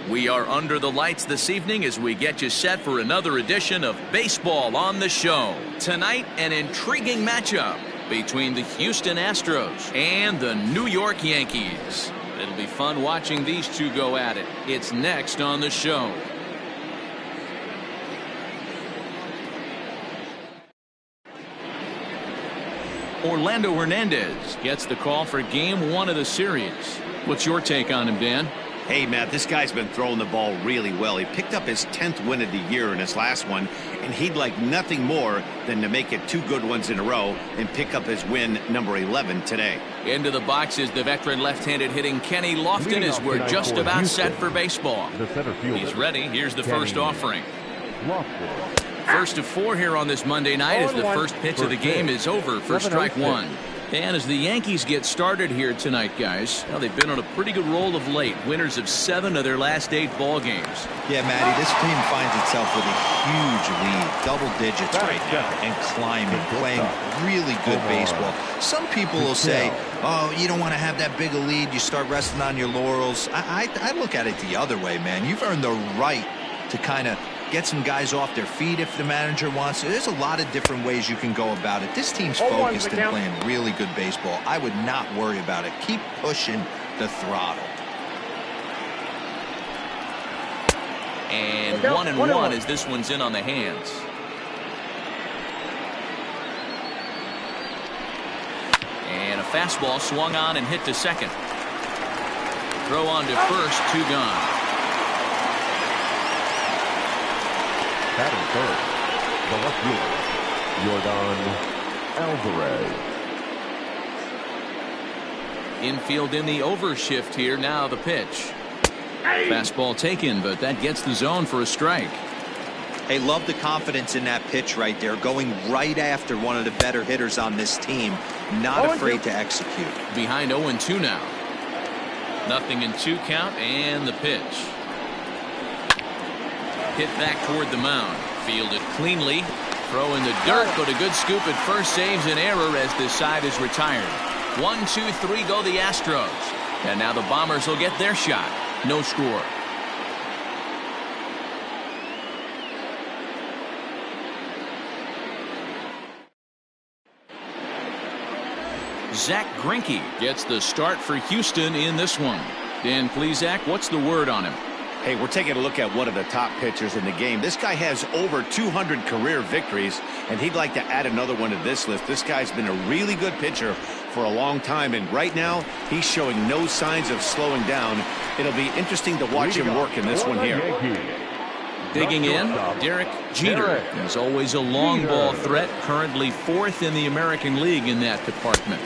We are under the lights this evening as we get you set for another edition of Baseball on the Show. Tonight, an intriguing matchup between the Houston Astros and the New York Yankees. It'll be fun watching these two go at it. It's next on the show. Orlando Hernandez gets the call for game 1 of the series. What's your take on him, Dan? Hey, Matt, this guy's been throwing the ball really well. He picked up his 10th win of the year in his last one, and he'd like nothing more than to make it 2 good ones in a row and pick up his win number 11 today. Into the box is the veteran left-handed hitting Kenny Lofton as we're just about set for baseball. He's ready. Here's the first offering. First of 4 here on this Monday night as the first pitch of the game is over for strike 1. And as the Yankees get started here tonight, guys, well, they've been on a pretty good roll of late. Winners of 7 of their last 8 ball games. Yeah, Matty, this team finds itself with a huge lead, double digits right now, and climbing, playing really good baseball. Some people will say, oh, you don't want to have that big a lead. You start resting on your laurels. I look at it the other way, man. You've earned the right to kind of get some guys off their feet if the manager wants to. There's a lot of different ways you can go about it. This team's focused and playing really good baseball. I would not worry about it. Keep pushing the throttle. And 1-1 as this one's in on the hands. And a fastball swung on and hit to second. Throw on to first, 2 gone. Batting third, the left fielder, Yordan Alvarez. Infield in the overshift here. Now the pitch. Fastball taken, but that gets the zone for a strike. Hey, love the confidence in that pitch right there. Going right after one of the better hitters on this team. Not afraid to execute. Behind 0-2 now. Nothing in 2 count and the pitch. Hit back toward the mound. Fielded cleanly. Throw in the dirt, but a good scoop at first saves an error as this side is retired. 1, 2, 3 go the Astros. And now the Bombers will get their shot. No score. Zach Greinke gets the start for Houston in this one. Dan Plesac, what's the word on him? Hey, we're taking a look at one of the top pitchers in the game. This guy has over 200 career victories, and he'd like to add another one to this list. This guy's been a really good pitcher for a long time, and right now he's showing no signs of slowing down. It'll be interesting to watch him work in this one here. Digging in, Derek Jeter. He's always a long ball threat, currently 4th in the American League in that department.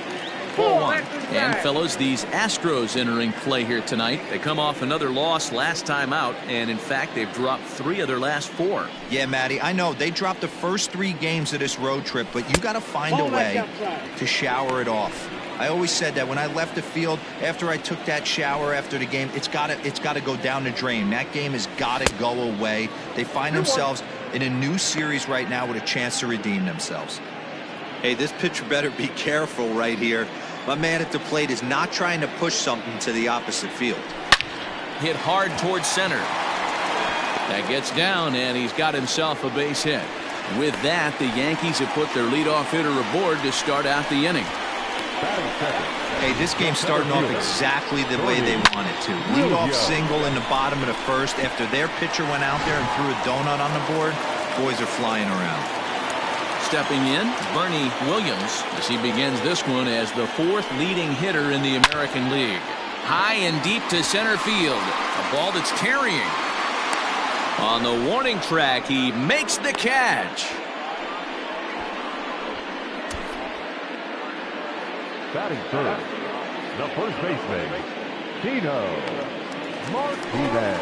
4-1. And fellows, these Astros entering play here tonight. They come off another loss last time out, and in fact they've dropped 3 of their last 4. Yeah, Matty, I know they dropped the first 3 games of this road trip, but you got to find a way to shower it off. I always said that when I left the field after I took that shower after the game, it's got to go down the drain. That game has got to go away. They find themselves in a new series right now with a chance to redeem themselves. Hey, this pitcher better be careful right here. My man at the plate is not trying to push something to the opposite field. Hit hard towards center. That gets down, and he's got himself a base hit. With that, the Yankees have put their leadoff hitter aboard to start out the inning. Hey, this game's starting off exactly the way they want it to. Leadoff single in the bottom of the first after their pitcher went out there and threw a donut on the board. Boys are flying around. Stepping in, Bernie Williams as he begins this one as the 4th leading hitter in the American League. High and deep to center field. A ball that's carrying. On the warning track, he makes the catch. Batting third, the first baseman, Tino Martinez.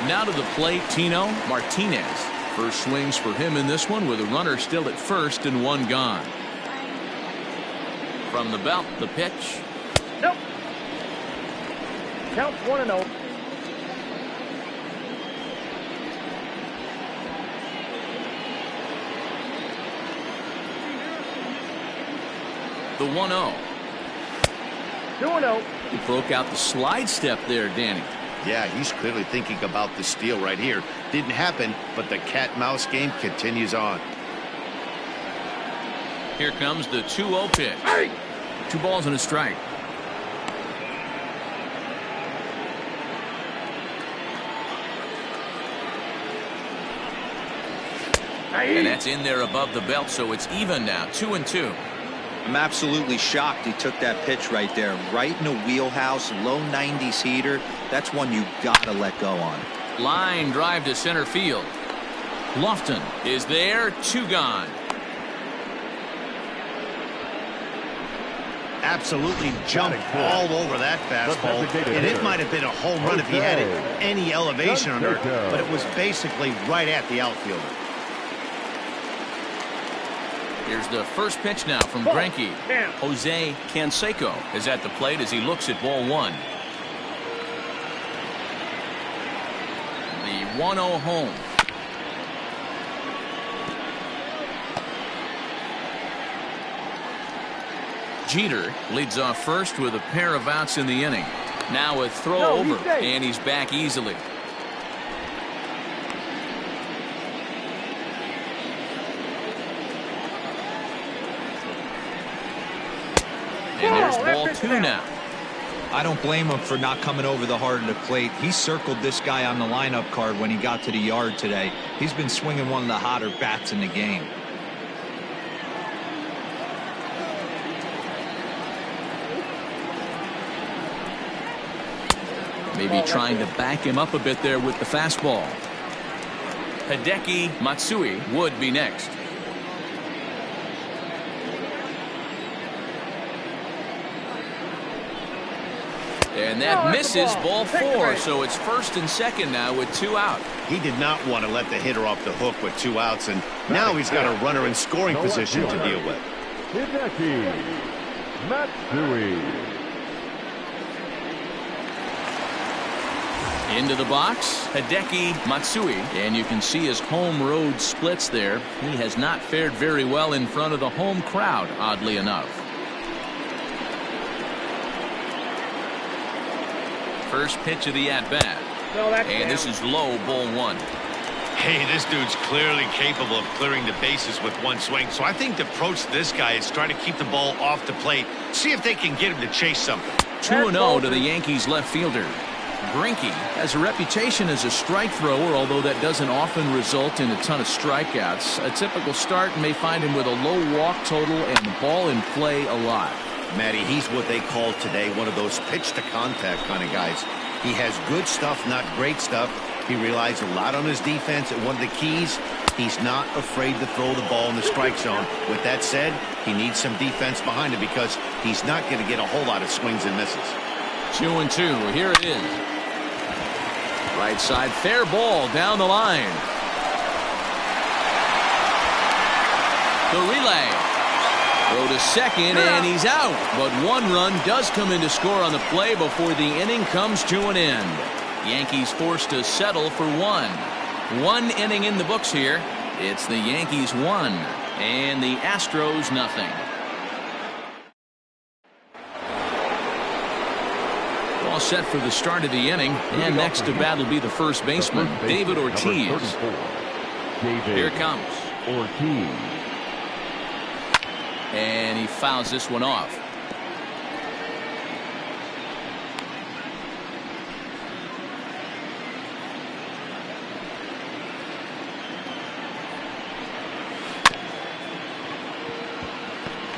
Now to the plate, Tino Martinez. First swings for him in this one with a runner still at first and 1 gone. From the belt, the pitch. Nope. Count 1-0. The 1-0. 2-0. He broke out the slide step there, Danny. Yeah, he's clearly thinking about the steal right here. Didn't happen, but the cat-mouse game continues on. Here comes the 2-0 pitch. 2 balls and a strike. And that's in there above the belt, so it's even now, 2-2. I'm absolutely shocked he took that pitch right there. Right in the wheelhouse, low 90s heater. That's one you gotta let go on. Line drive to center field. Lofton is there, 2 gone. Absolutely jumped all over that fastball, and it might have been a home run if he had any elevation under it, but it was basically right at the outfielder. Here's the first pitch now from Greinke. Jose Canseco is at the plate as he looks at ball 1. The 1-0 home. Jeter leads off first with a pair of outs in the inning. Now a throw over, and he's back easily. And there's ball 2 now. I don't blame him for not coming over the heart of the plate. He circled this guy on the lineup card when he got to the yard today. He's been swinging one of the hotter bats in the game. Maybe trying to back him up a bit there with the fastball. Hideki Matsui would be next. And that misses, ball 4, so it's first and second now with 2 out. He did not want to let the hitter off the hook with 2 outs, and now he's got a runner in scoring position to deal with. Hideki Matsui. Into the box, Hideki Matsui, and you can see his home road splits there. He has not fared very well in front of the home crowd, oddly enough. First pitch of the at-bat. And this is low, ball 1. Hey, this dude's clearly capable of clearing the bases with 1 swing, so I think the approach to this guy is trying to keep the ball off the plate, see if they can get him to chase something. 2-0 to the Yankees left fielder. Greinke has a reputation as a strike thrower, although that doesn't often result in a ton of strikeouts. A typical start may find him with a low walk total and ball in play a lot. Matty, he's what they call today one of those pitch to contact kind of guys. He has good stuff, not great stuff. He relies a lot on his defense, and one of the keys, he's not afraid to throw the ball in the strike zone. With that said, he needs some defense behind him because he's not going to get a whole lot of swings and misses. 2-2. Here it is. Right side, fair ball down the line. The relay. Throw to second, and he's out. But 1 run does come in to score on the play before the inning comes to an end. Yankees forced to settle for 1. 1 inning in the books here. It's the Yankees 1 and the Astros nothing. All set for the start of the inning, and next to bat will be the first baseman, David Ortiz. Here it comes. Ortiz. And he fouls this one off.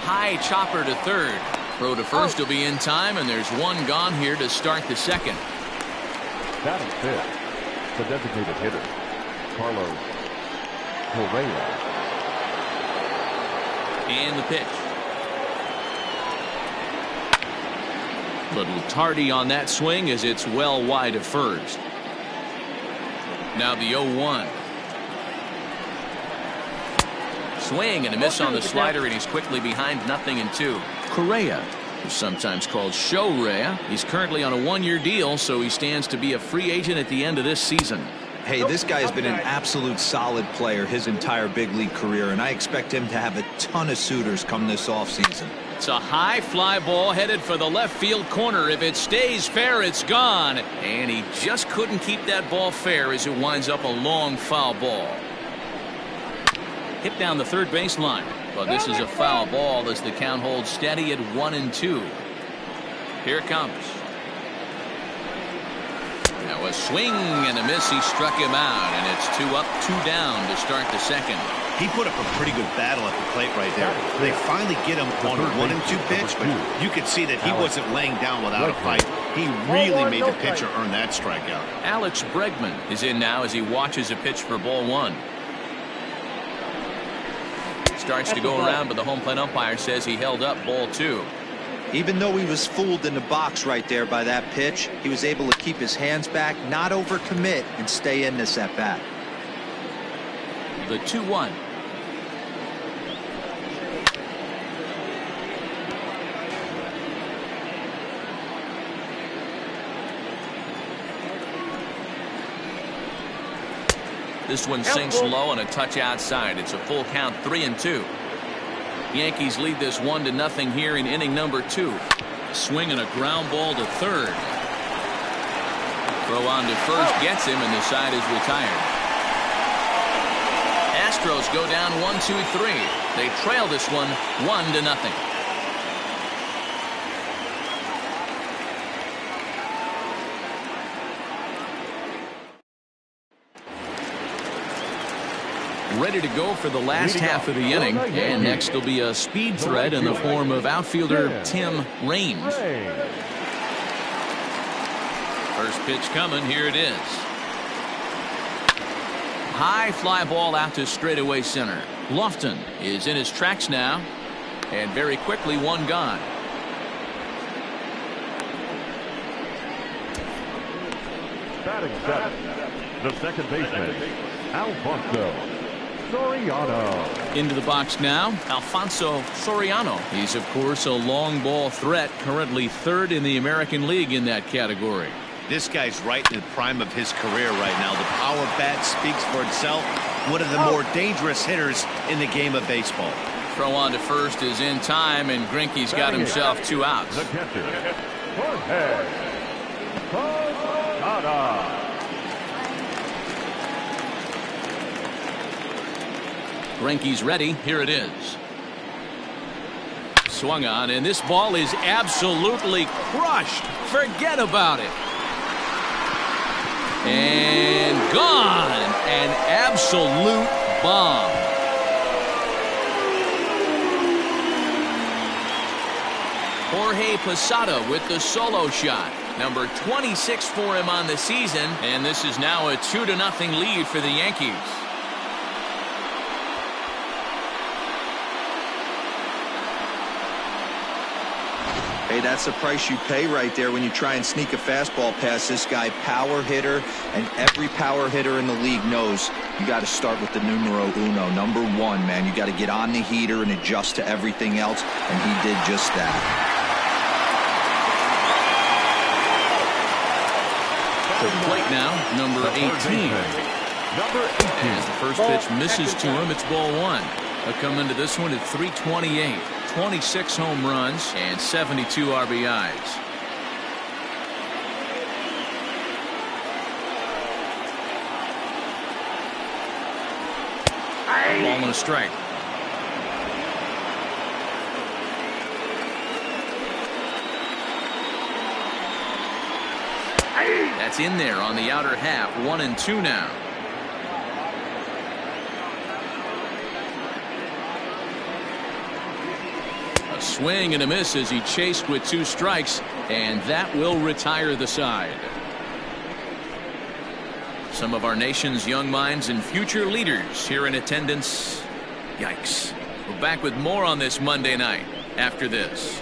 High chopper to third. Throw to first will be in time, and there's 1 gone here to start the second. Batting 5th, the designated hitter, Carlos Correa. And the pitch. Little tardy on that swing as it's well wide of first. Now the 0-1. Swing and a miss on the slider, and he's quickly behind 0-2. Correa, who's sometimes called Show-Rea, he's currently on a 1-year deal, so he stands to be a free agent at the end of this season. Hey, this guy has been an absolute solid player his entire big league career, and I expect him to have a ton of suitors come this offseason. It's a high fly ball headed for the left field corner. If it stays fair, it's gone. And he just couldn't keep that ball fair as it winds up a long foul ball. Hit down the third baseline. But this is a foul ball as the count holds steady at 1-2. Here it comes. Now a swing and a miss. He struck him out, and it's 2 up, 2 down to start the second. He put up a pretty good battle at the plate right there. They finally get him on a 1-2 pitch, but you could see that he wasn't laying down without a fight. He really made the pitcher earn that strikeout. Alex Bregman is in now as he watches a pitch for ball 1. Starts to go around, but the home plate umpire says he held up ball 2. Even though he was fooled in the box right there by that pitch, he was able to keep his hands back, not overcommit, and stay in this at bat. The 2-1. This one sinks low and a touch outside. It's a full count, 3-2. Yankees lead this 1-0 here in inning number 2. Swing and a ground ball to third. Throw on to first gets him, and the side is retired. Astros go down 1-2-3. They trail this one 1-0. Ready to go for the last half of the inning, and next will be a speed threat in the form of outfielder Tim Raines. First pitch coming. Here it is. High fly ball out to straightaway center. Lofton is in his tracks now, and very quickly one gone. Batting seventh, the second baseman, Alfonso Soriano. Into the box now, Alfonso Soriano. He's, of course, a long ball threat, currently third in the American League in that category. This guy's right in the prime of his career right now. The power bat speaks for itself. One of the more dangerous hitters in the game of baseball. Throw on to first is in time, and Greinke's got himself 2 outs. The catcher, Jorge Posada. Greinke's ready. Here it is. Swung on, and this ball is absolutely crushed. Forget about it. And gone. An absolute bomb. Jorge Posada with the solo shot. Number 26 for him on the season, and this is now a 2-0 lead for the Yankees. Hey, that's the price you pay right there when you try and sneak a fastball past this guy. Power hitter, and every power hitter in the league knows you got to start with the numero uno, number 1, man. You got to get on the heater and adjust to everything else, and he did just that. To the plate now, number 18. As the first pitch misses to him, it's ball 1. He'll come into this one at 328. 26 home runs and 72 RBIs. Ball and a strike. That's in there on the outer half. 1-2 now. A swing and a miss as he chased with 2 strikes, and that will retire the side. Some of our nation's young minds and future leaders here in attendance. Yikes. We're back with more on this Monday night after this.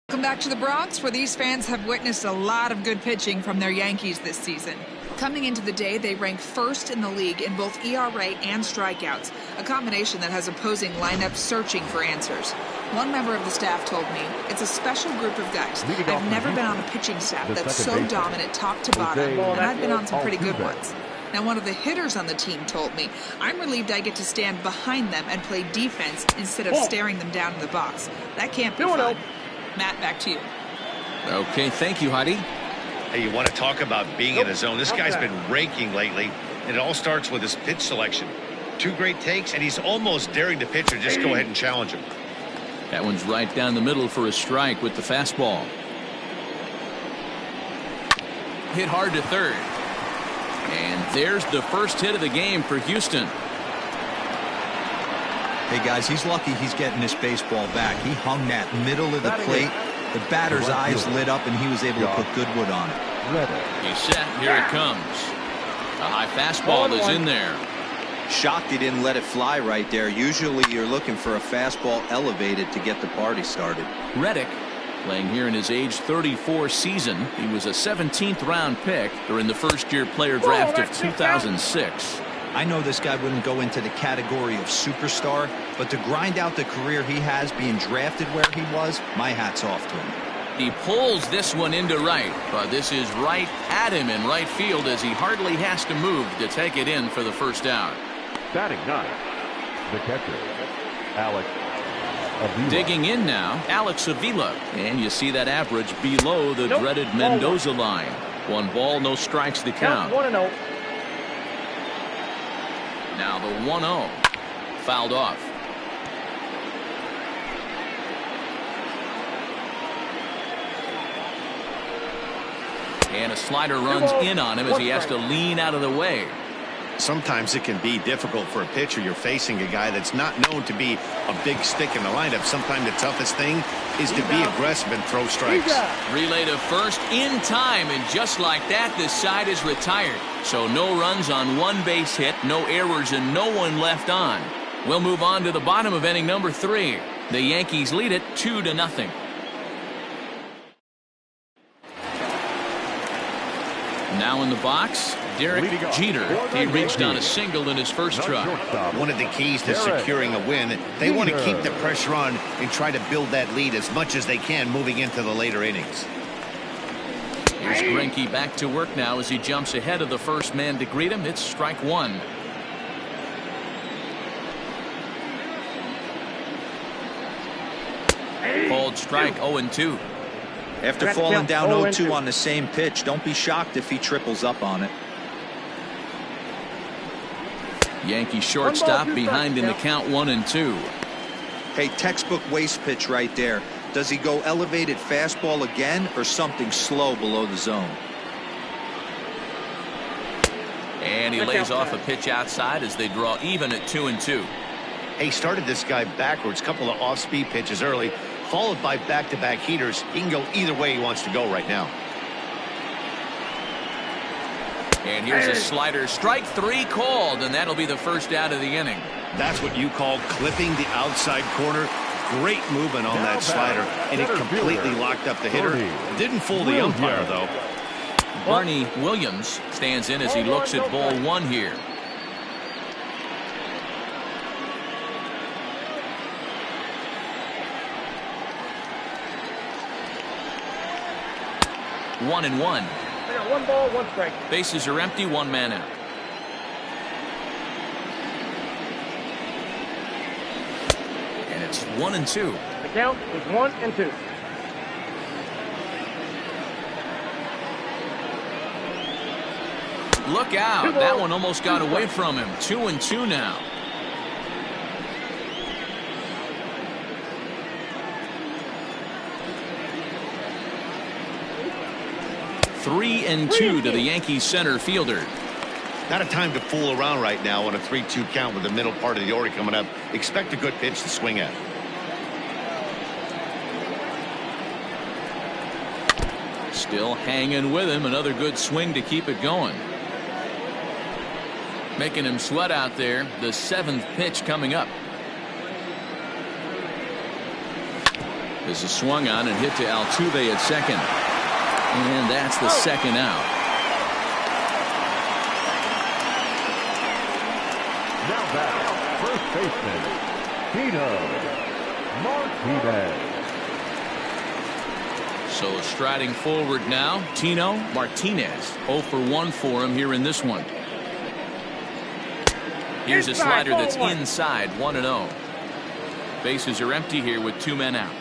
Welcome back to the Bronx, where these fans have witnessed a lot of good pitching from their Yankees this season. Coming into the day, they rank first in the league in both ERA and strikeouts, a combination that has opposing lineups searching for answers. One member of the staff told me, it's a special group of guys. I've never been on a pitching staff that's so dominant top to bottom, and I've been on some pretty good ones. Now, one of the hitters on the team told me, "I'm relieved I get to stand behind them and play defense instead of staring them down in the box. That can't be fun." Matt, back to you. Okay, thank you, Heidi. Hey, you want to talk about being in the zone? This guy's been raking lately, and it all starts with his pitch selection. 2 great takes, and he's almost daring the pitcher just go ahead and challenge him. That one's right down the middle for a strike with the fastball. Hit hard to third. And there's the first hit of the game for Houston. Hey, guys, he's lucky he's getting this baseball back. He hung that middle of the plate. The batter's eyes lit up, and he was able to put good wood on it. He's set. Here it comes. A high fastball is in there. Shocked he didn't let it fly right there. Usually you're looking for a fastball elevated to get the party started. Reddick, playing here in his age 34 season. He was a 17th round pick during the first-year player draft of 2006. I know this guy wouldn't go into the category of superstar, but to grind out the career he has being drafted where he was, my hat's off to him. He pulls this one into right, but this is right at him in right field as he hardly has to move to take it in for the first out. Batting 9, the catcher, Alex Avila. Digging in now, Alex Avila. And you see that average below the dreaded Mendoza line. 1 ball, no strikes to count. 1-0. Now the 1-0. Fouled off. And a slider runs in on him as he has to lean out of the way. Sometimes it can be difficult for a pitcher. You're facing a guy that's not known to be a big stick in the lineup. Sometimes the toughest thing is to be aggressive and throw strikes. Relay to first in time, and just like that, this side is retired. So no runs on 1 base hit, no errors, and no one left on. We'll move on to the bottom of inning number 3. The Yankees lead it 2-0. Now in the box, Derek Jeter. He reached on a single in his first try. One of the keys to securing a win, they want to keep the pressure on and try to build that lead as much as they can moving into the later innings. Here's Greinke back to work now as he jumps ahead of the first man to greet him. It's strike 1. Called strike 0-2. After falling down 0-2 on the same pitch, don't be shocked if he triples up on it. Yankee shortstop behind in the count 1-2. Hey, textbook waste pitch right there. Does he go elevated fastball again or something slow below the zone? And he lays off a pitch outside as they draw even at 2-2. He started this guy backwards, couple of off-speed pitches early, followed by back-to-back heaters. He can go either way he wants to go right now. And here's a slider. Strike 3 called, and that'll be the first out of the inning. That's what you call clipping the outside corner. Great movement on that slider, and it completely locked up the hitter. Didn't fool the umpire, though. Bernie Williams stands in as he looks at ball 1 here. One and one. I got 1 ball, 1 strike. Bases are empty, 1 man out. And it's 1-2. The count is 1-2. Look out. That one almost got away from him. 2-2 now. Three and 2 to the Yankees center fielder. Not a time to fool around right now on a 3-2 count with the middle part of the order coming up. Expect a good pitch to swing at. Still hanging with him. Another good swing to keep it going. Making him sweat out there. The 7th pitch coming up. This is swung on and hit to Altuve at second. And that's the second out. Now back, first baseman, Tino Martinez. So striding forward now, Tino Martinez. 0 for 1 for him here in this one. Here's a slider that's inside, 1-0. Bases are empty here with 2 men out.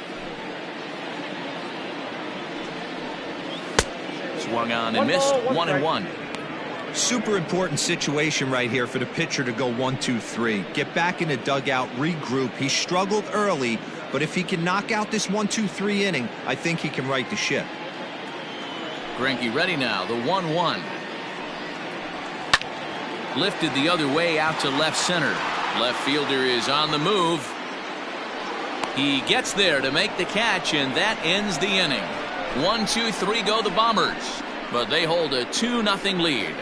Swung on and missed, 1-1. Super important situation right here for the pitcher to go 1-2-3. Get back in the dugout, regroup. He struggled early, but if he can knock out this 1-2-3 inning, I think he can right the ship. Greinke ready now, the 1-1. Lifted the other way out to left center. Left fielder is on the move. He gets there to make the catch, and that ends the inning. 1-2-3 go the Bombers, but they hold a 2-0 lead.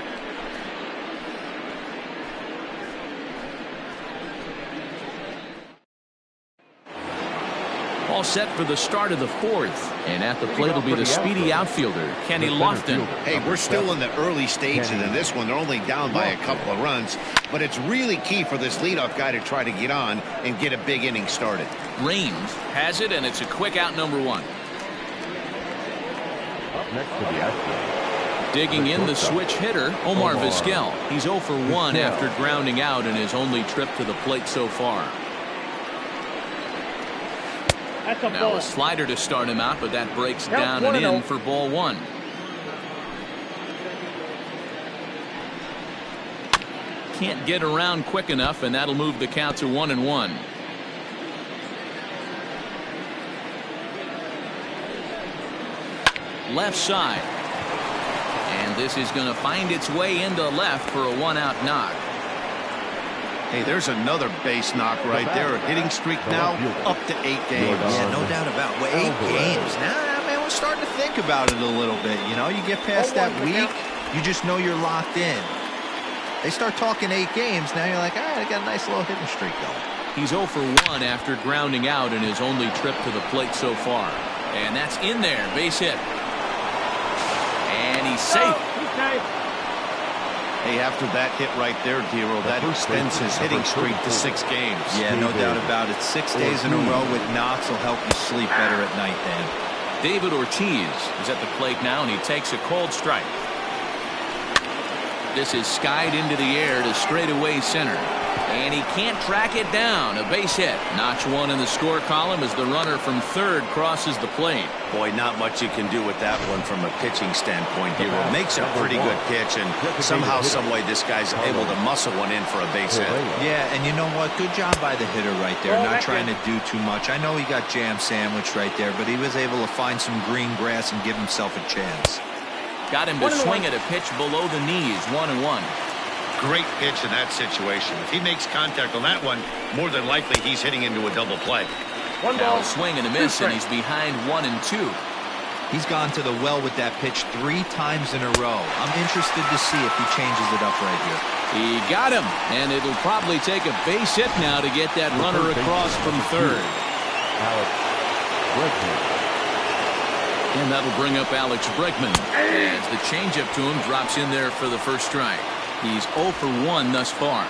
All set for the start of the 4th, and at the plate will be the speedy outfielder Kenny Lofton. Hey, we're still in the early stages of this one. They're only down by a couple of runs, but it's really key for this leadoff guy to try to get on and get a big inning started. Raines has it, and it's a quick out, number 1. Up next to the Astros. Digging in the switch hitter, Omar Vizquel. He's 0 for 1 after grounding out in his only trip to the plate so far. Now a slider to start him out, but that breaks down and in for ball 1. Can't get around quick enough, and that'll move the count to 1-1. Left side. And this is going to find its way into left for a 1-out knock. Hey, there's another base knock right there. A hitting streak now up to 8 games. Yeah, no doubt about it. 8 games. Now, man, we're starting to think about it a little bit. You know, you get past that week, you just know you're locked in. They start talking 8 games, now you're like, all right, I got a nice little hitting streak going. He's 0 for 1 after grounding out in his only trip to the plate so far. And that's in there, base hit. And he's safe. Hey, after that hit right there, Dero, that extends his hitting streak to 6 games. Yeah, no doubt about it. 6 days in a row with knocks will help you sleep better at night, Dan. David Ortiz is at the plate now, and he takes a cold strike. This is skied into the air to straightaway center. And he can't track it down. A base hit. Notch 1 in the score column as the runner from third crosses the plate. Boy, not much you can do with that one from a pitching standpoint here. It makes a pretty good pitch, and somehow, some way, this guy's able to muscle one in for a base hit. Yeah, and you know what? Good job by the hitter right there. Not trying to do too much. I know he got jam sandwiched right there, but he was able to find some green grass and give himself a chance. Got him to swing at a pitch below the knees, 1-1. Great pitch in that situation. If he makes contact on that one, more than likely he's hitting into a double play. Now a swing and a miss, and he's behind 1-2. He's gone to the well with that pitch 3 times in a row. I'm interested to see if he changes it up right here. He got him, and it'll probably take a base hit now to get that runner across from third. And that'll bring up Alex Bregman as the changeup to him drops in there for the first strike. He's 0 for 1 thus far.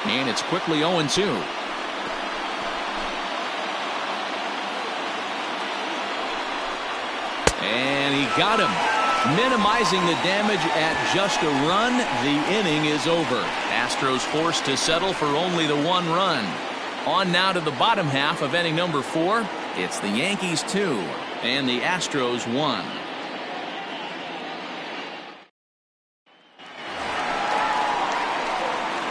And it's quickly 0-2. And he got him. Minimizing the damage at just a run. The inning is over. Astros forced to settle for only the 1 run. On now to the bottom half of inning number 4. It's the Yankees 2 and the Astros 1.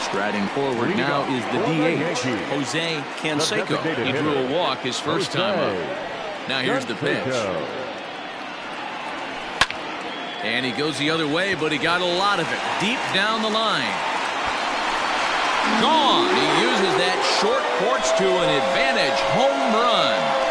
Striding forward now is the DH, Jose Canseco. He drew a walk his first time up. Now here's the pitch. And he goes the other way, but he got a lot of it deep down the line. Gone. He uses that short porch to an advantage home run.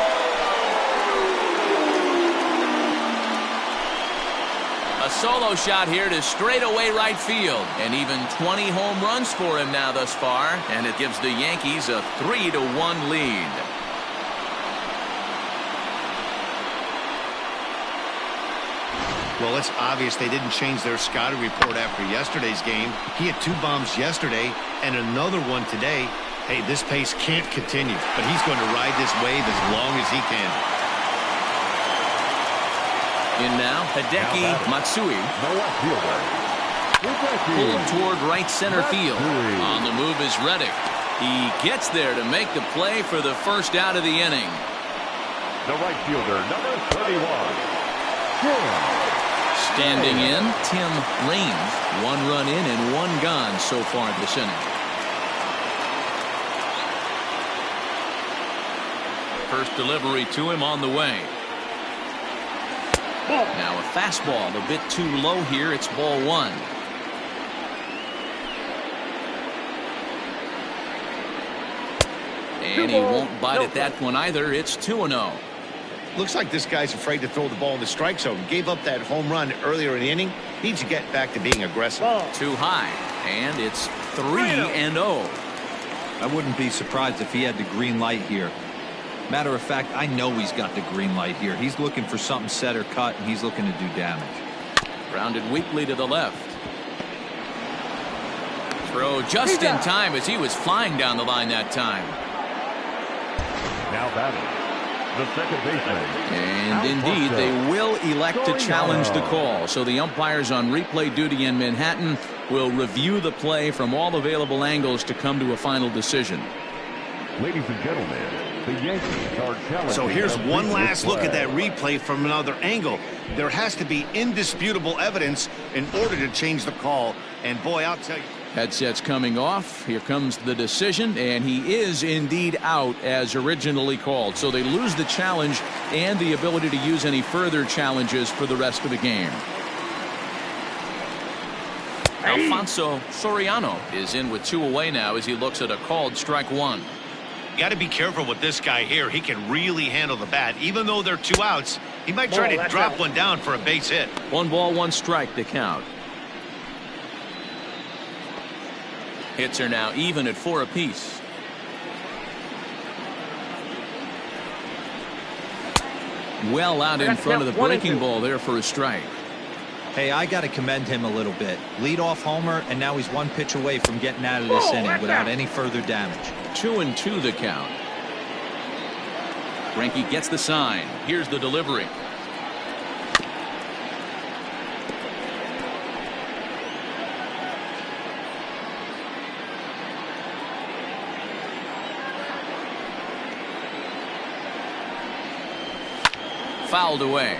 A solo shot here to straightaway right field, and even 20 home runs for him now thus far, and it gives the Yankees a 3-1 lead. Well, it's obvious they didn't change their scouting report after yesterday's game. He had 2 bombs yesterday and another one today. Hey, this pace can't continue, but he's going to ride this wave as long as he can. In now, Hideki Matsui. Pulled toward right center field. On the move is Reddick. He gets there to make the play for the first out of the inning. The right fielder, number 31. Standing in, Tim Raines. 1 run in and 1 gone so far this inning. First delivery to him on the way. Now a fastball a bit too low here. It's ball 1. And he won't bite at that one either. It's 2-0. Looks like this guy's afraid to throw the ball in the strike zone. Gave up that home run earlier in the inning. Needs to get back to being aggressive. Too high. And it's 3-0. I wouldn't be surprised if he had the green light here. Matter of fact, I know he's got the green light here. He's looking for something set or cut, and he's looking to do damage. Grounded weakly to the left. Throw just in time as he was flying down the line that time. Now batting, the second baseman. And indeed, they will elect to challenge the call. So the umpires on replay duty in Manhattan will review the play from all available angles to come to a final decision. Ladies and gentlemen, the Yankees are challenging. So here's one last look at that replay from another angle. There has to be indisputable evidence in order to change the call. And boy, I'll tell you. Headsets coming off. Here comes the decision, and he is indeed out as originally called. So they lose the challenge and the ability to use any further challenges for the rest of the game. Alfonso Soriano is in with 2 away now as he looks at a called strike 1. Got to be careful with this guy here. He can really handle the bat. Even though they're 2 outs, he might try to drop one down for a base hit. 1 ball, 1 strike to count. Hits are now even at 4 apiece. Well out in front of the breaking ball there for a strike. Hey, I got to commend him a little bit. Leadoff homer, and now he's 1 pitch away from getting out of this inning without any further damage. 2-2 the count. Greinke gets the sign. Here's the delivery. Fouled away.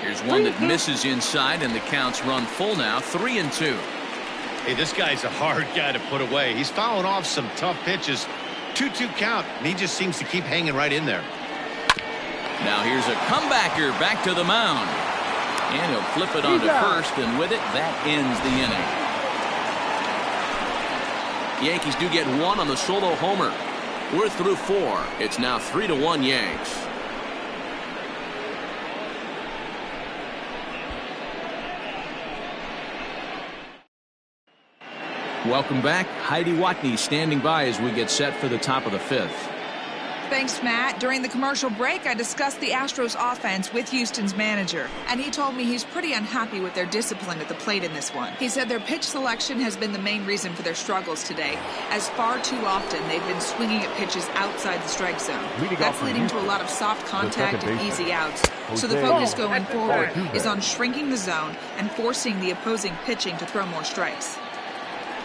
Here's one that misses inside, and the count's run full now. 3-2. Hey, this guy's a hard guy to put away. He's fouling off some tough pitches. 2-2 count, and he just seems to keep hanging right in there. Now here's a comebacker back to the mound. And he'll flip it onto first, and with it, that ends the inning. Yankees do get 1 on the solo homer. We're through 4. It's now 3-1 Yanks. Welcome back. Heidi Watney standing by as we get set for the top of the 5th. Thanks, Matt. During the commercial break, I discussed the Astros offense with Houston's manager, and he told me he's pretty unhappy with their discipline at the plate in this one. He said their pitch selection has been the main reason for their struggles today, as far too often they've been swinging at pitches outside the strike zone. That's leading to a lot of soft contact and easy outs. So the focus going forward is on shrinking the zone and forcing the opposing pitching to throw more strikes.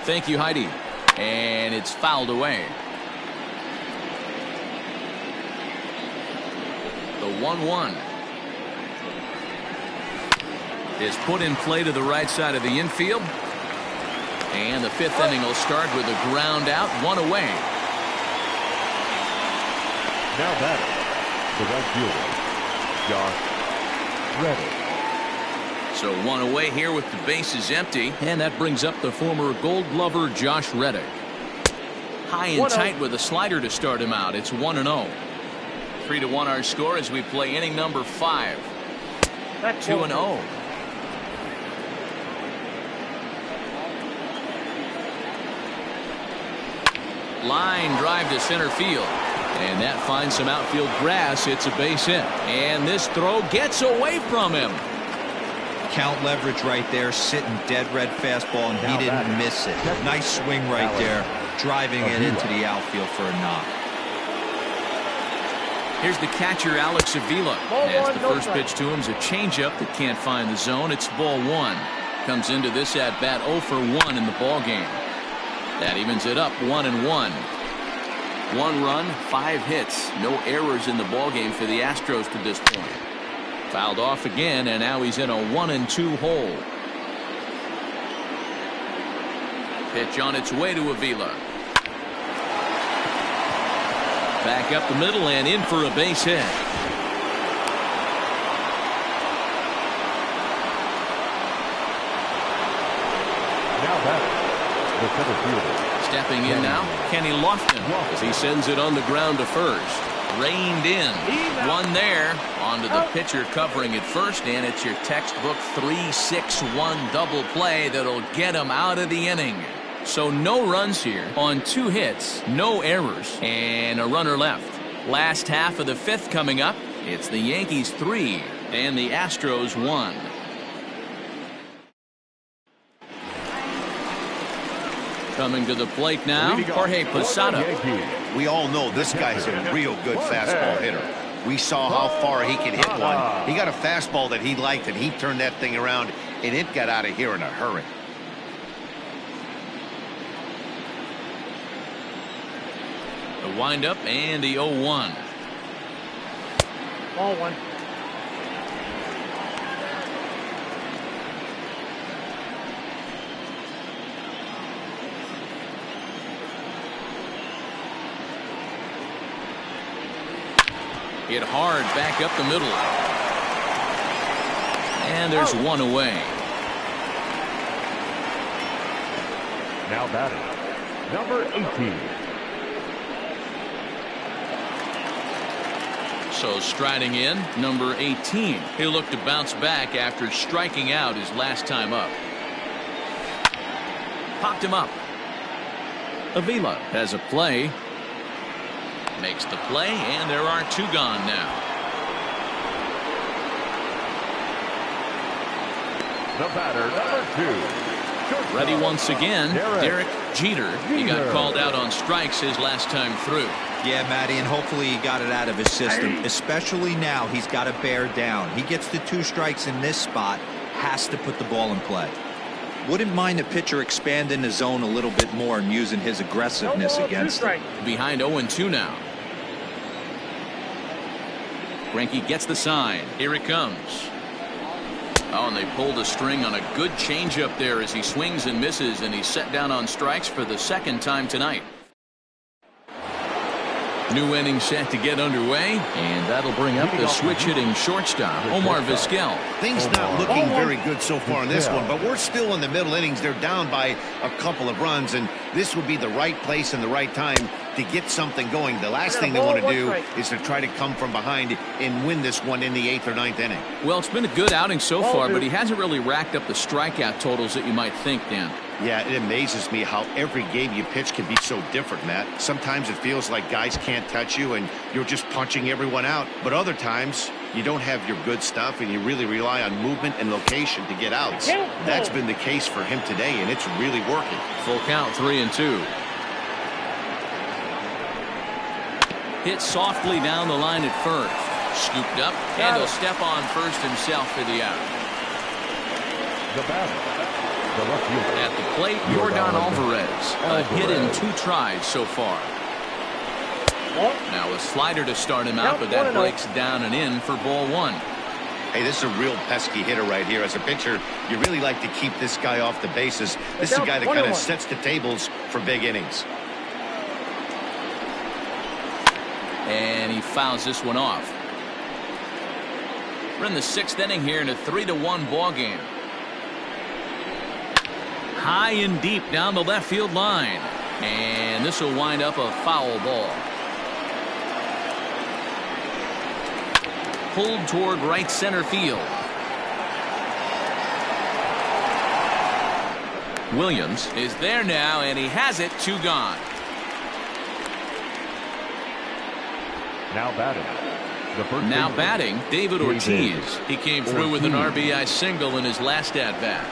Thank you, Heidi. And it's fouled away. The 1-1 is put in play to the right side of the infield. And the 5th inning will start with a ground out, 1 away. Now batting, the right fielder, Josh Reddick. So 1 away here with the bases empty. And that brings up the former Gold Glover Josh Reddick. High and tight with a slider to start him out. It's 1-0. 3-1 our score as we play inning number 5. 2-0. Line drive to center field. And that finds some outfield grass. It's a base hit. And this throw gets away from him. Count leverage right there, sitting dead red fastball, and he didn't miss it. Nice swing right there, driving it into the outfield for a knock. Here's the catcher, Alex Avila. As the first pitch to him is a changeup that can't find the zone. It's ball one. Comes into this at bat 0 for 1 in the ball game. That evens it up 1-1. 1 run, 5 hits, no errors in the ball game for the Astros to this point. Fouled off again, and now he's in a 1-2 hole. Pitch on its way to Avila. Back up the middle and in for a base hit. The center fielder. Stepping in now, Kenny Lofton as he sends it on the ground to first. Reined in. One there. Onto the pitcher covering at first, and it's your textbook 3-6-1 double play that'll get him out of the inning. So no runs here on 2 hits, no errors, and a runner left. Last half of the 5th coming up. It's the Yankees 3 and the Astros 1. Coming to the plate now, Jorge Posada. We all know this guy's a real good fastball hitter. We saw how far he could hit one. He got a fastball that he liked, and he turned that thing around, and it got out of here in a hurry. The windup and the 0-1. Ball one. Hit hard back up the middle. And there's one away. Now batting, number 18. So striding in, number 18. He'll look to bounce back after striking out his last time up. Popped him up. Avila has a play. Makes the play, and there are 2 gone now. The batter, number 2. Ready once again, Derek Jeter. He got called out on strikes his last time through. Yeah, Matty, and hopefully he got it out of his system. Especially now, he's got to bear down. He gets the 2 strikes in this spot, has to put the ball in play. Wouldn't mind the pitcher expanding the zone a little bit more and using his aggressiveness against it. Behind 0-2 now. Greinke gets the sign. Here it comes. Oh, and they pulled a string on a good changeup there as he swings and misses, and he's set down on strikes for the 2nd time tonight. New inning set to get underway, and that'll bring up the switch-hitting shortstop, Omar Vizquel. Things not looking very good so far in this one, but we're still in the middle innings. They're down by a couple of runs, and this would be the right place and the right time to get something going. The last thing they want to do is to try to come from behind and win this one in the 8th or 9th inning. Well, it's been a good outing so far, but he hasn't really racked up the strikeout totals that you might think, Dan. Yeah, it amazes me how every game you pitch can be so different, Matt. Sometimes it feels like guys can't touch you and you're just punching everyone out. But other times you don't have your good stuff and you really rely on movement and location to get outs. That's been the case for him today, and it's really working. Full count, 3-2. Hit softly down the line at first. Scooped up, and he'll step on first himself for the out. The batter. At the plate, Yordan Alvarez. A hit in 2 tries so far. Now a slider to start him out, but that breaks down and in for ball 1. Hey, this is a real pesky hitter right here. As a pitcher, you really like to keep this guy off the bases. This is a guy that kind of sets the tables for big innings. And he fouls this one off. We're in the 6th inning here in a 3-1 ball game. High and deep down the left field line, and this will wind up a foul ball. Pulled toward right center field. Williams is there now, and he has it. 2 gone. Now batting, Now batting, David Ortiz. He came through with an RBI single in his last at-bat.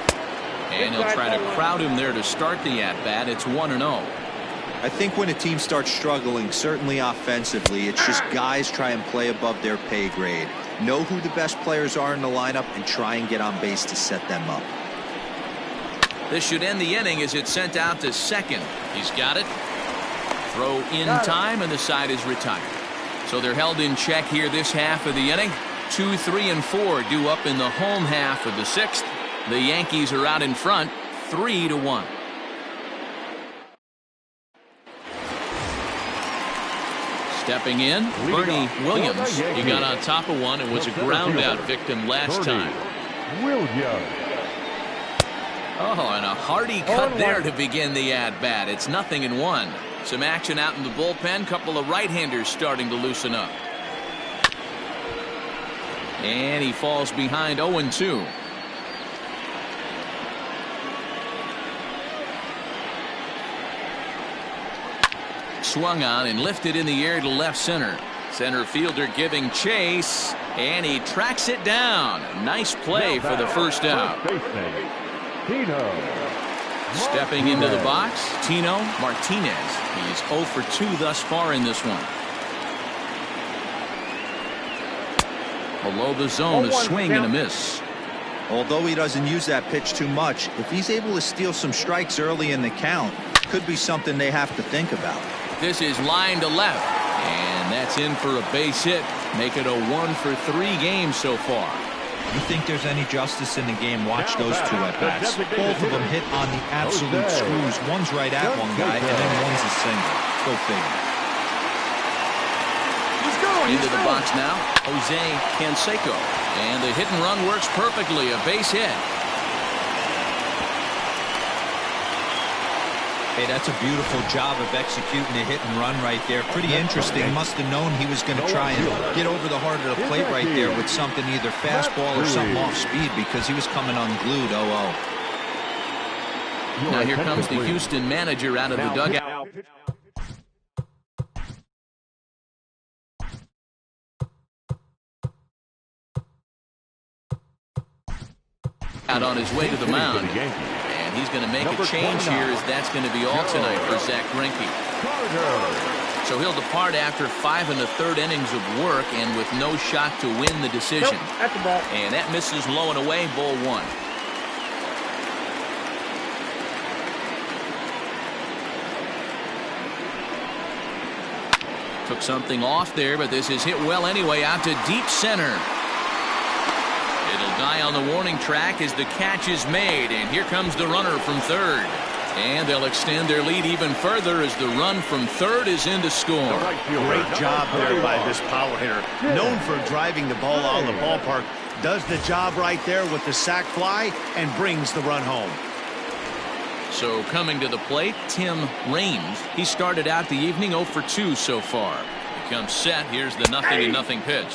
And he'll try to crowd him there to start the at-bat. It's 1-0. I think when a team starts struggling, certainly offensively, it's just guys try and play above their pay grade. Know who the best players are in the lineup and try and get on base to set them up. This should end the inning as it's sent out to second. He's got it. Throw in time, and the side is retired. So they're held in check here this half of the inning. 2, 3, and 4 due up in the home half of the sixth. The Yankees are out in front, 3-1. Stepping in, Bernie Williams. He got on top of one and was a ground out victim last time. Oh, and a hearty cut there to begin the at-bat. It's 0-1. Some action out in the bullpen. Couple of right-handers starting to loosen up. And he falls behind 0-2. Swung on and lifted in the air to left center. Center fielder giving chase, and he tracks it down. Nice play for the first out. Stepping into the box, Tino Martinez. He's 0 for 2 thus far in this one. Below the zone, a swing and a miss. Although he doesn't use that pitch too much, if he's able to steal some strikes early in the count, could be something they have to think about. This is line to left, and that's in for a base hit. Make it a 1 for 3 game so far. You think there's any justice in the game? Watch those two at-bats. Both of them hit on the absolute screws. One's right at one guy, and then one's a single. Go figure. Into the box now, Jose Canseco. And the hit and run works perfectly. A base hit. Hey, that's a beautiful job of executing a hit and run right there. Pretty interesting. Must have known he was going to try and get over the heart of the plate right there with something, either fastball or something off speed, because he was coming unglued. 0-0. Now here comes the Houston manager out of the dugout. Out on his way to the mound. And he's going to make a change here, as that's going to be all tonight for Zach Greinke. So he'll depart after 5 1/3 innings of work and with no shot to win the decision. And that misses low and away, ball 1. Took something off there, but this is hit well anyway, out to deep center. It'll die on the warning track as the catch is made, and here comes the runner from third. And they'll extend their lead even further as the run from third is in to score. Great job there by this power hitter. Known for driving the ball out of the ballpark. Does the job right there with the sac fly and brings the run home. So coming to the plate, Tim Raines. He started out the evening 0 for 2 so far. He comes set. Here's the 0-0 pitch.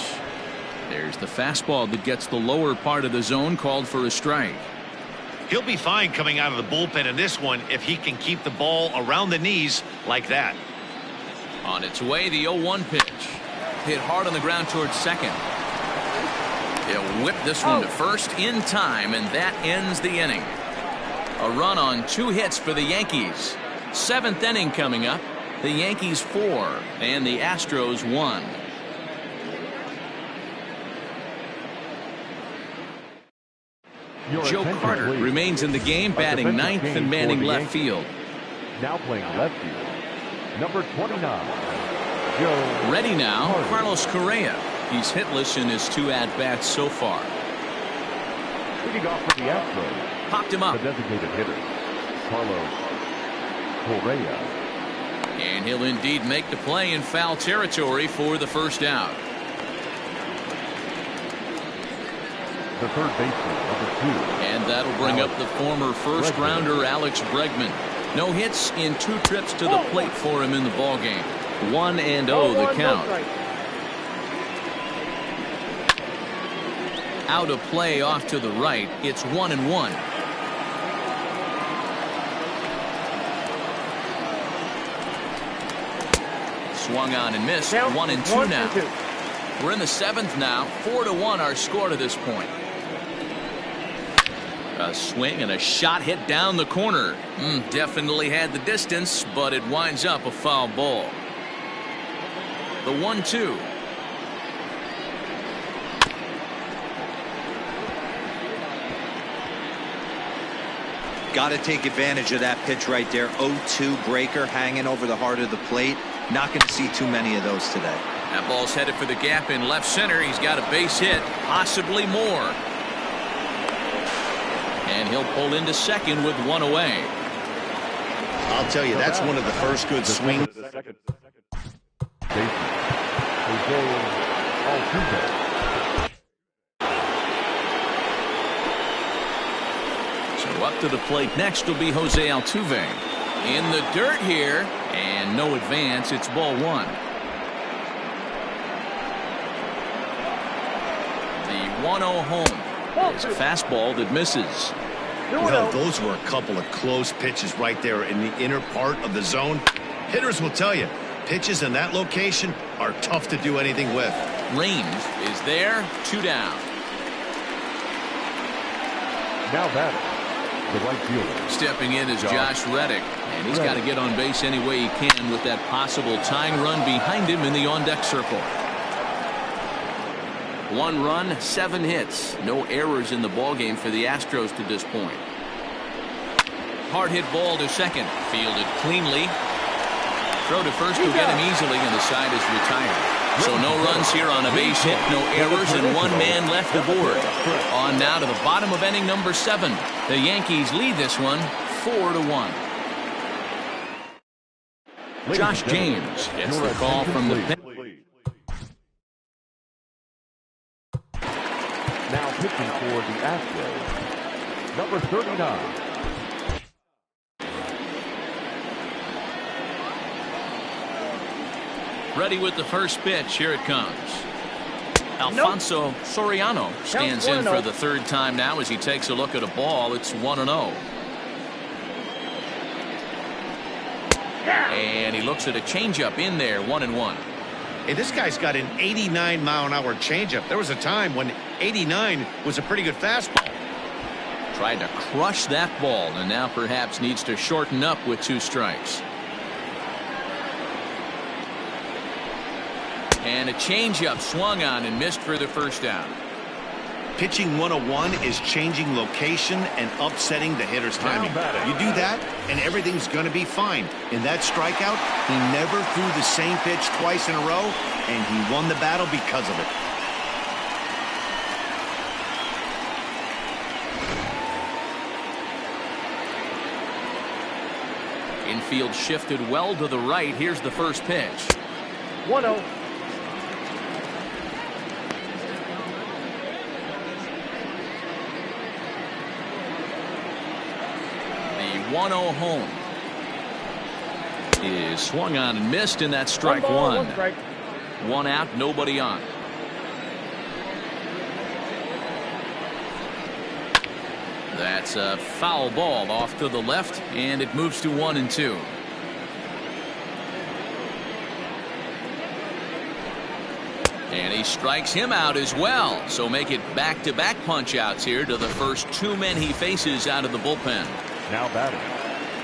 There's the fastball that gets the lower part of the zone, called for a strike. He'll be fine coming out of the bullpen in this one if he can keep the ball around the knees like that. On its way, the 0-1 pitch. Hit hard on the ground towards second. He'll whip this one to first in time, and that ends the inning. A run on 2 hits for the Yankees. 7th inning coming up. The Yankees 4 and the Astros 1. Joe Carter remains in the game, batting 9th and manning left field. Now playing left field, number 29, Joe. Ready now, Carlos Correa. He's hitless in his 2 at-bats so far. Leading off for the Astros, Popped him up. the designated hitter, Carlos Correa. And he'll indeed make the play in foul territory for the first out. The third baseman, number 2. And that'll bring up the former first-rounder Alex Bregman. No hits in 2 trips to the plate for him in the ballgame. 1-0 the count. Out of play off to the right. It's 1-1. Swung on and missed. 1-2 now. We're in the 7th now. 4-1 our score to this point. A swing and a shot hit down the corner. Definitely had the distance, but it winds up a foul ball. The 1-2. Got to take advantage of that pitch right there. 0-2 breaker hanging over the heart of the plate. Not going to see too many of those today. That ball's headed for the gap in left center. He's got a base hit, possibly more. And he'll pull into second with one away. I'll tell you, that's one of the first good swings. So up to the plate next will be Jose Altuve. In the dirt here, and no advance. It's ball 1. The 1-0 home. It's a fastball that misses. Well, those were a couple of close pitches right there in the inner part of the zone. Hitters will tell you, pitches in that location are tough to do anything with. Range is there. 2 down. Now batting, the right fielder. Stepping in is Josh Reddick, and he's got to get on base any way he can with that possible tying run behind him in the on-deck circle. 1 run, 7 hits. No errors in the ballgame for the Astros to this point. Hard hit ball to second. Fielded cleanly. Throw to first will get him easily, and the side is retired. So no runs here on a base hit, no errors, and 1 man left aboard. On now to the bottom of inning number 7. The Yankees lead this one 4-1. Josh James gets the call from the pen. Now pitching for the Astros, number 39. Ready with the first pitch. Here it comes. Alfonso Soriano stands in for the 3rd time now as he takes a look at a ball. It's 1-0. And he looks at a changeup in there. 1-1. Hey, this guy's got an 89-mile-an-hour changeup. There was a time when 89 was a pretty good fastball. Tried to crush that ball, and now perhaps needs to shorten up with 2 strikes. And a changeup swung on and missed for the 1st down. Pitching 101 is changing location and upsetting the hitter's timing. You do that, and everything's going to be fine. In that strikeout, he never threw the same pitch twice in a row, and he won the battle because of it. Infield shifted well to the right. Here's the first pitch. 1-0. The 1-0 home is swung on and missed, and that's strike 1 ball, 1. 1 strike. 1 out, nobody on. That's a foul ball off to the left, and it moves to 1-2. And he strikes him out as well. So make it back-to-back punch-outs here to the first 2 men he faces out of the bullpen. Now batting,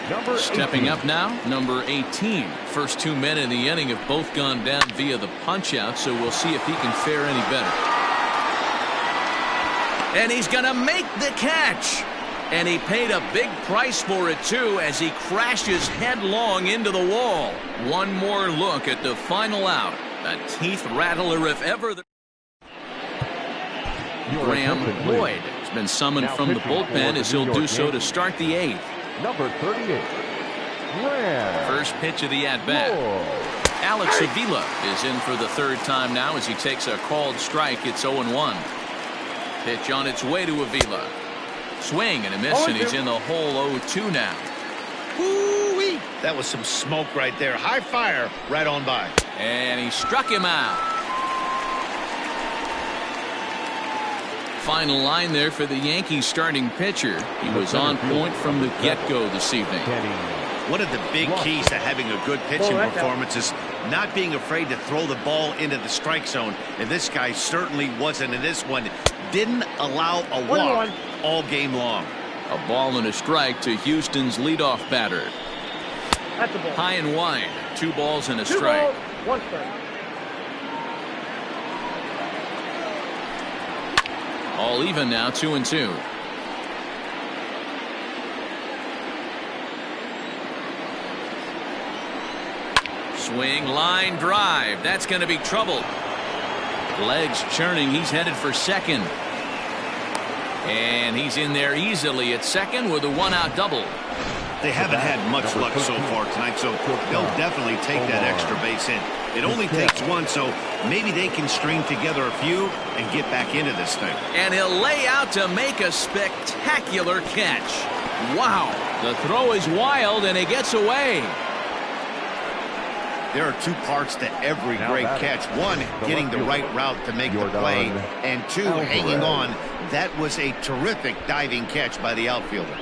number 18. Stepping up now, number 18. First 2 men in the inning have both gone down via the punch-out, so we'll see if he can fare any better. And he's going to make the catch. And he paid a big price for it, too, as he crashes headlong into the wall. One more look at the final out. A teeth rattler if ever. Graham Lloyd has been summoned from the bullpen as he'll do so to start the 8th. Number 38. First pitch of the at-bat. Alex Avila is in for the 3rd time now as he takes a called strike. It's 0-1. Pitch on its way to Avila. Swing and a miss, and he's in the hole 0-2 now. Woo-wee. That was some smoke right there. High fire right on by. And he struck him out. Final line there for the Yankees starting pitcher. He was on point from the get-go this evening. One of the big keys to having a good pitching performance is not being afraid to throw the ball into the strike zone. And this guy certainly wasn't in this one. Didn't allow a walk all game long. A ball and a strike to Houston's leadoff batter. That's a ball. High and wide. 2 balls and a 2 strike. balls, 1 strike. All even now, 2-2. Swing, line drive. That's going to be trouble. Legs churning. He's headed for second. And he's in there easily at second with a 1-out double. They haven't had much luck so far tonight, so they'll definitely take that extra base hit. It only takes one, so maybe they can string together a few and get back into this thing. And he'll lay out to make a spectacular catch. Wow. The throw is wild, and he gets away. There are 2 parts to every great catch. 1, getting the right route to make the play, and 2, hanging on. That was a terrific diving catch by the outfielder.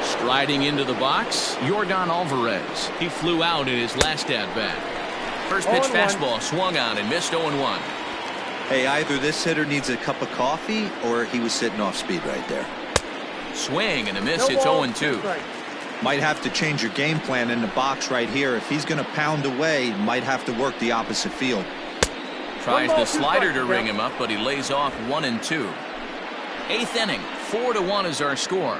Striding into the box, Yordan Alvarez. He flew out in his last at-bat. First pitch fastball swung on and missed 0-1. Hey, either this hitter needs a cup of coffee or he was sitting off speed right there. Swing and a miss. It's 0-2. Might have to change your game plan in the box right here. If he's going to pound away, might have to work the opposite field. Tries the slider to ring him up, but he lays off 1-2. 8th inning, 4-1 is our score.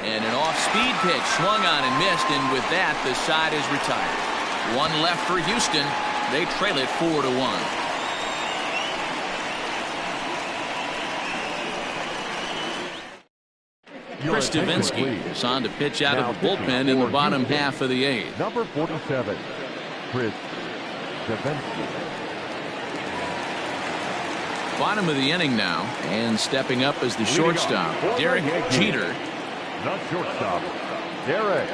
And an off-speed pitch swung on and missed, and with that, the side is retired. 1 left for Houston. They trail it 4-1. Chris Davinsky is on to pitch out of the bullpen in the bottom half of the 8th. Number 47, Chris Davinsky. Bottom of the inning now, and stepping up as the shortstop, Derek Jeter. The shortstop, Derek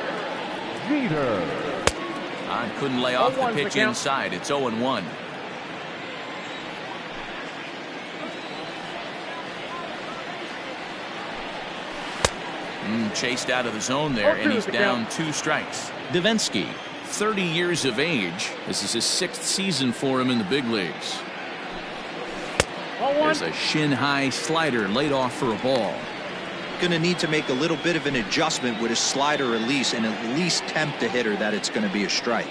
Jeter. Couldn't lay off the pitch inside. It's 0-1. Chased out of the zone there, and he's down 2 strikes. Davinsky, 30 years of age. This is his 6th season for him in the big leagues. There's a shin-high slider laid off for a ball. Going to need to make a little bit of an adjustment with his slider release and at least tempt the hitter that it's going to be a strike.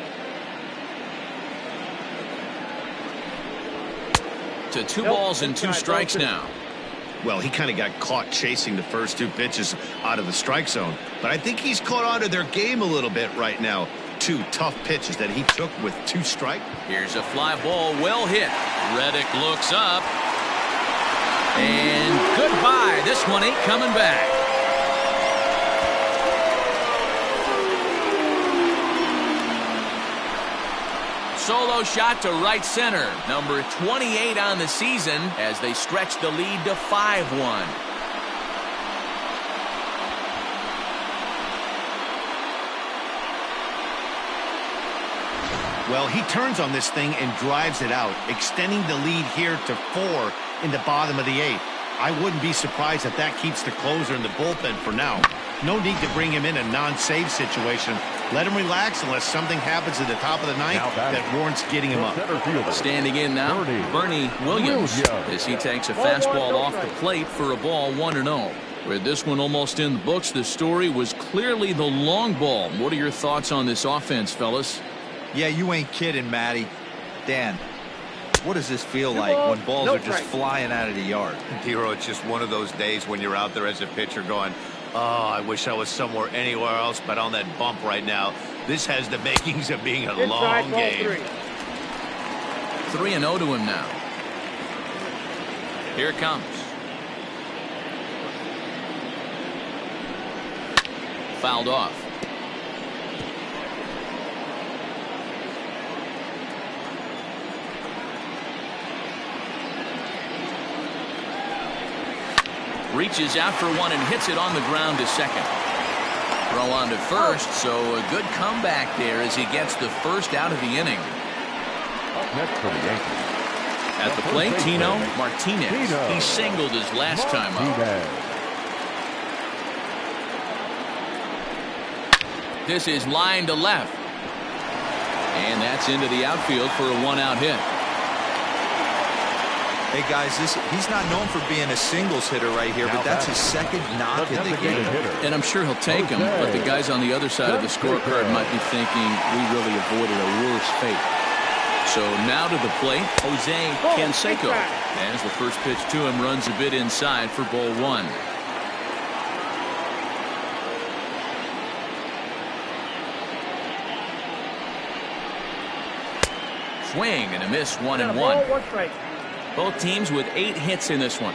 To 2 balls and 2 strikes now. Well, he kind of got caught chasing the first 2 pitches out of the strike zone. But I think he's caught on to their game a little bit right now. 2 tough pitches that he took with 2 strikes. Here's a fly ball, well hit. Reddick looks up. And goodbye. This one ain't coming back. Solo shot to right center. Number 28 on the season as they stretch the lead to 5-1. Well, he turns on this thing and drives it out, extending the lead here to 4 in the bottom of the 8th. I wouldn't be surprised if that keeps the closer in the bullpen for now. No need to bring him in a non-save situation. Let him relax unless something happens at the top of the 9th that warrants getting him up. Standing in now, Bernie Williams, as he takes a fastball off the plate for a ball 1-0. With this one almost in the books, the story was clearly the long ball. What are your thoughts on this offense, fellas? Yeah, you ain't kidding, Matty. Dan, what does this feel like when balls are just flying out of the yard? Hero, it's just one of those days when you're out there as a pitcher going, oh, I wish I was somewhere anywhere else but on that bump right now. This has the makings of being a long game. 3-0 to him now. Here it comes. Fouled off. Reaches out for one and hits it on the ground to second. Throw on to first, so a good comeback there as he gets the first out of the inning. Up next for the Yankees, At the plate, Tino Martinez. He singled his last time up. This is line to left. And that's into the outfield for a one-out hit. Hey guys, he's not known for being a singles hitter right here, but that's his second knock in the game. And I'm sure he'll take him, but the guys on the other side of the scorecard might be thinking we really avoided a worse fate. So now to the plate, Jose Canseco. As the first pitch to him runs a bit inside for ball one. Swing and a miss, 1-1. Both teams with 8 hits in this one.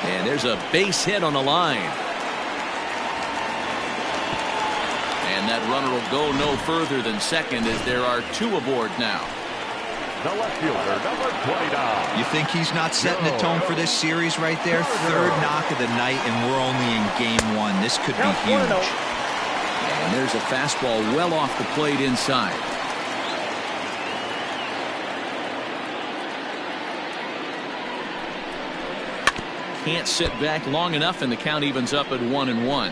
And there's a base hit on the line. And that runner will go no further than second as there are 2 aboard now. The left fielder, number 29. You think he's not setting the tone for this series right there? Third knock of the night, and we're only in game 1. This could be huge. And there's a fastball well off the plate inside. Can't sit back long enough, and the count evens up at 1-1.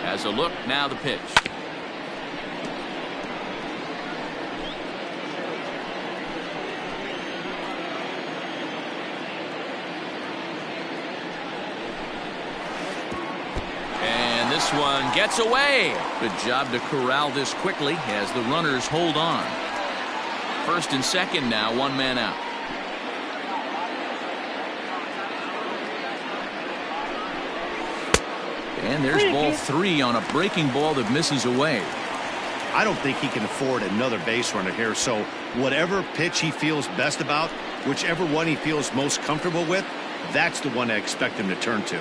As a look, now the pitch. And this one gets away. Good job to corral this quickly as the runners hold on. First and second now, 1 man out. And there's ball 3 on a breaking ball that misses away. I don't think he can afford another base runner here, so whatever pitch he feels best about, whichever one he feels most comfortable with, that's the one I expect him to turn to.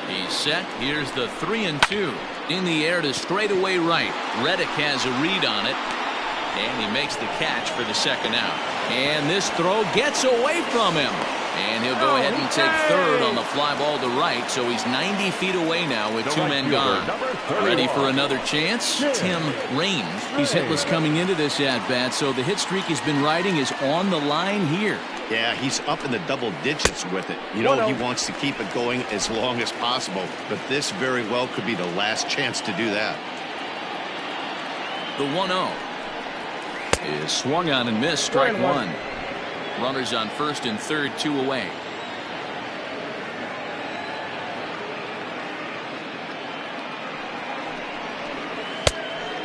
He's set. Here's the 3-2. In the air to straightaway right. Reddick has a read on it. And he makes the catch for the second out. And this throw gets away from him. And he'll go ahead and take third on the fly ball to right. So he's 90 feet away now with 2 men gone. Ready for another chance? Tim Raines. He's hitless coming into this at-bat, so the hit streak he's been riding is on the line here. Yeah, he's up in the double digits with it. You know, he wants to keep it going as long as possible, but this very well could be the last chance to do that. The 1-0 is swung on and missed, strike 1. Runners on first and third, 2 away.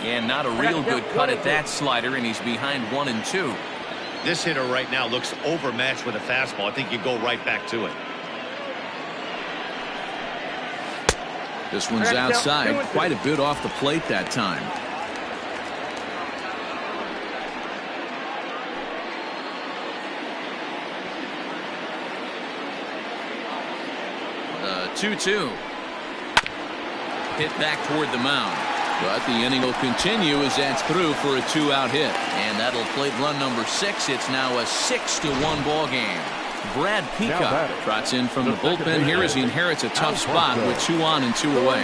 And not a real good cut at that slider, and he's behind 1-2. This hitter right now looks overmatched with a fastball. I think you go right back to it. This one's outside, quite a bit off the plate that time. 2-2. Hit back toward the mound. But the inning will continue as that's through for a 2-out hit. And that'll plate run number 6. It's now a 6-1 ball game. Brad Peacock trots in from the bullpen here as he inherits a tough spot with 2 on and 2 away.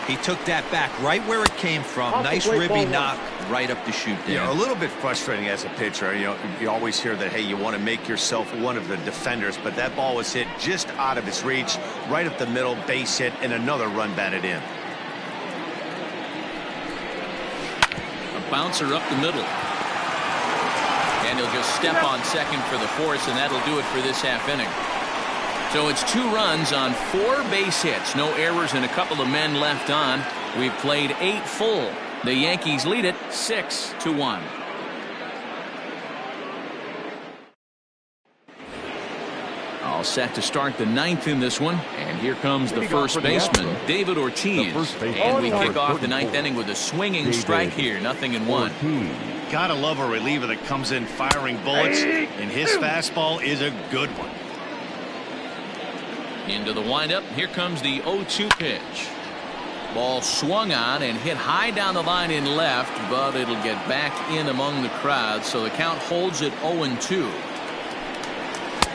He took that back right where it came from. Nice ribby knock right up the chute there. Yeah, a little bit frustrating as a pitcher. You know, you always hear that, hey, you want to make yourself one of the defenders, but that ball was hit just out of his reach, right up the middle, base hit, and another run batted in. A bouncer up the middle. And he'll just step on second for the force, and that'll do it for this half inning. So it's 2 runs on 4 base hits. No errors and a couple of men left on. We've played 8 full. The Yankees lead it 6-1. All set to start the 9th in this one. And here comes the first baseman, David Ortiz. And we kick off the 9th inning with a swinging strike here. 0-1. Gotta love a reliever that comes in firing bullets, and his fastball is a good one. Into the windup. Here comes the 0-2 pitch. Ball swung on and hit high down the line in left, but it'll get back in among the crowd, so the count holds at 0-2.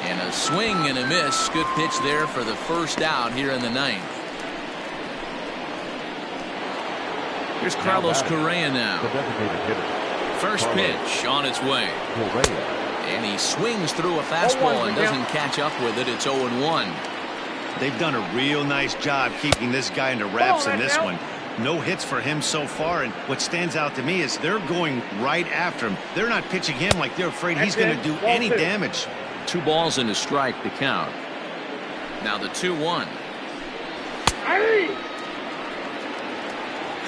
And a swing and a miss. Good pitch there for the first out here in the ninth. Here's Carlos Correa now. First pitch on its way. And he swings through a fastball and doesn't catch up with it. It's 0-1. They've done a real nice job keeping this guy under wraps in this one. No hits for him so far, and what stands out to me is they're going right after him. They're not pitching him like they're afraid he's going to do any damage. 2 balls and a strike to count. Now the 2-1.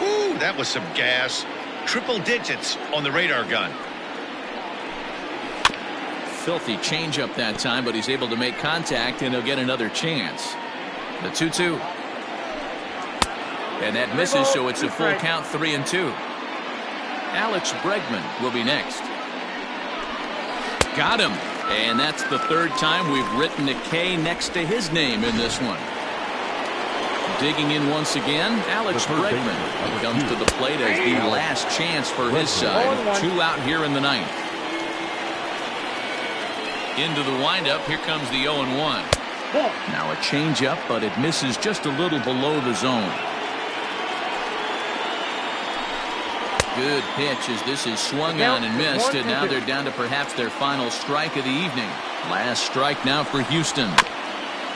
Ooh, that was some gas. Triple digits on the radar gun. Filthy changeup that time, but he's able to make contact, and he'll get another chance. The 2-2. And that misses, so it's a full count, 3-2. Alex Bregman will be next. Got him. And that's the 3rd time we've written a K next to his name in this one. Digging in once again, Alex Bregman comes to the plate as the last chance for his side. 2 out here in the ninth. Into the windup, here comes the 0-1. Now a changeup, but it misses just a little below the zone. Good pitch as this is swung on and missed, and now they're down to perhaps their final strike of the evening. Last strike now for Houston.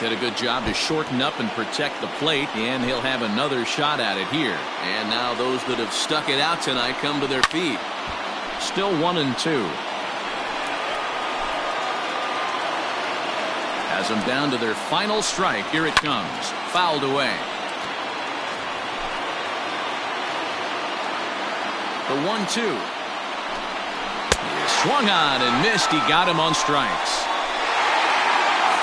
Did a good job to shorten up and protect the plate, and he'll have another shot at it here. And now those that have stuck it out tonight come to their feet. Still 1-2. Has them down to their final strike. Here it comes. Fouled away. The 1-2. Swung on and missed. He got him on strikes.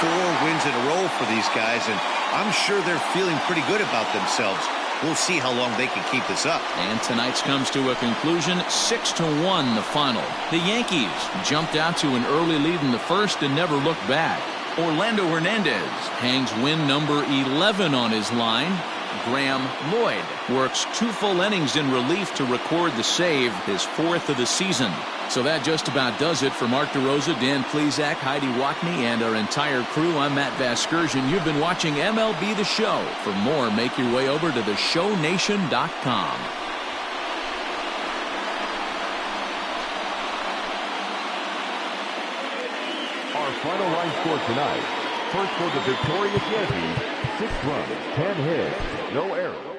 4 wins in a row for these guys, and I'm sure they're feeling pretty good about themselves. We'll see how long they can keep this up. And tonight's comes to a conclusion. 6-1 the final. The Yankees jumped out to an early lead in the first and never looked back. Orlando Hernandez hangs win number 11 on his line. Graham Lloyd works 2 full innings in relief to record the save, his 4th of the season. So that just about does it for Mark DeRosa, Dan Plesac, Heidi Watney, and our entire crew. I'm Matt Vasgersian. You've been watching MLB The Show. For more, make your way over to theshownation.com. Our final line score tonight. First for the victorious Yankees, 6 runs, 10 hits, no errors.